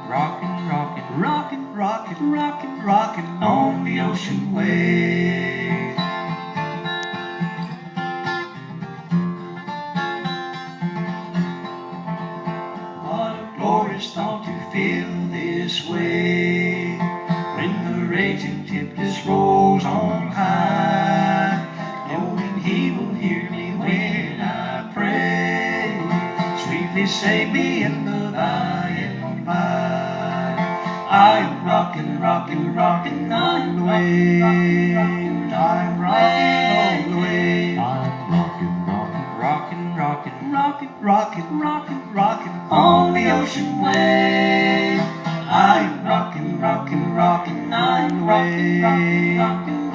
Rockin', rockin', rockin', rockin', rockin', rockin' on the ocean wave. What a glorious thought to feel this way, when the raging tempest rolls on high, knowing He will hear me when I pray, sweetly save me in the by and by. I am rockin', rockin', rockin' on the wave. I'm rockin' on the wave. I'm rockin', rockin', rockin', rockin', rockin', rockin', rockin', rockin' on the ocean wave. I'm rockin', rockin', rockin' on the wave. I'm